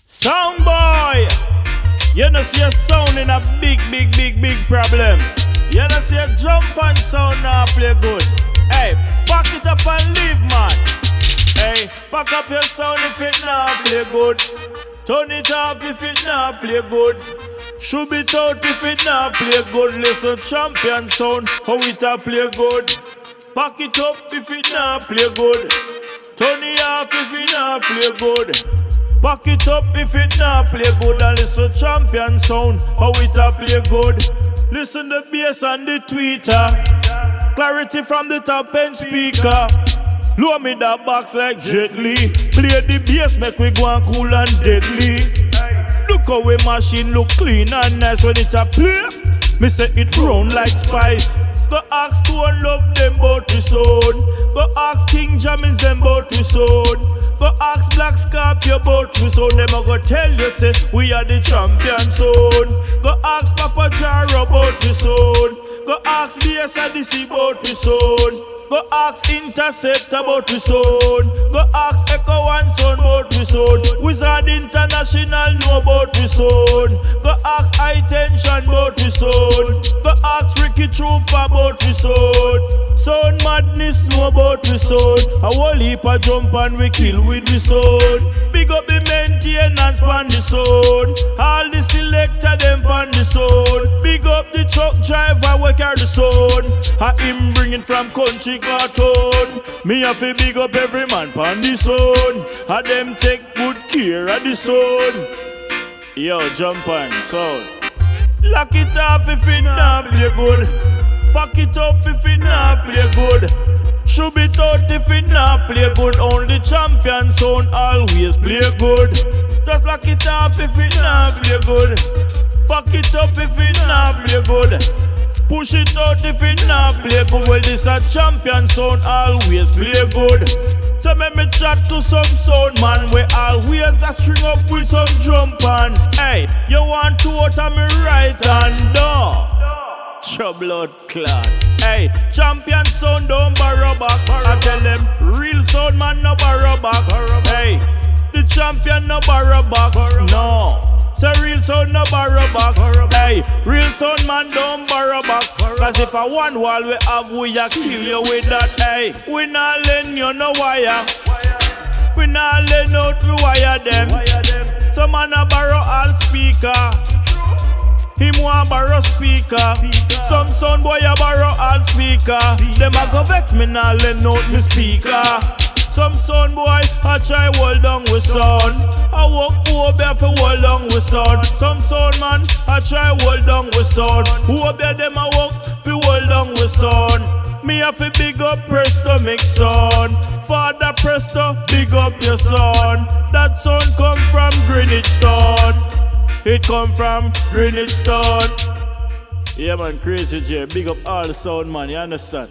Sound boy, you know see a sound in a big problem. You know see a jump and sound now play good. Hey, pack it up and leave, man. Hey, pack up your sound if it now play good. Turn it off if it now play good. Should it out if it now play good. Listen, champion sound, how it a play good. Pack it up if it now play good. Turn it off if it now play good. Pack it up if it not play good. And listen champion sound, how it a play good. Listen the bass and the tweeter. Clarity from the top end speaker. Lower me that box like Jet Li. Play the bass make we go and cool and deadly. Look how we machine look clean and nice when it a play. Me say it round like spice. Go ask Stone Love them bout we sound. Go ask King Jammins them bout we sound. Go ask Black Scorpio bout we sound. Them a go tell you say we are the champion sound. Go ask Papa Jaro bout we sound. Go ask BSDC bout we sound. Go ask Interceptor bout we sound. Go ask Echo One Sound bout we sound. Wizard International know bout we sound. Go ask High Tension bout we sound. Go ask Ricky Trooper bout we sound. Sound Madness know bout we sound. A whole heap a jump and we kill with we sound. Big up the maintenance pan the sound. All the selector them pan the sound. Big up the truck driver we carry the sound. A him bringing from country cartoon. Me have to big up every man pan the sound. A them take good care of the sound. Yo, jump on sound. Lock it off if it not play good. Pack it up if it not play good. Should it out if it not play good. Only champion sound always play good. Just lock it off if it not play good. Pack it up if it not play good. Push it out if it not play good. Well, this a champion sound always play good. So make me chat to some sound man. We always a string up with some jump on. Hey, you want to out of me right hand door. Trouble out clan. Hey, champion sound don't borrow box. I tell them real sound man no borrow box. Hey, the champion no borrow box. No. So real sound no borrow box. Hey, real sound man don't borrow box. Cause if I one wall we have, we a kill you with that. Hey, we not lend you no wire. We not lend out we wire them. Some man a borrow all speaker. Him want borrow speaker. Some sound boy a borrow all speaker. Them a go vex me not lend out me speaker. Some sound boy a try hold down with sound. I walk over for hold down with sound. Some sound man a try hold down with sound. Over them a walk for hold down with sound. Me have to big up Presto make sound. Father Presto, big up your son. That sound come from Greenwich Town. It come from Greenwich Town. Yeah man, CRAZYJ, big up all the sound man, you understand?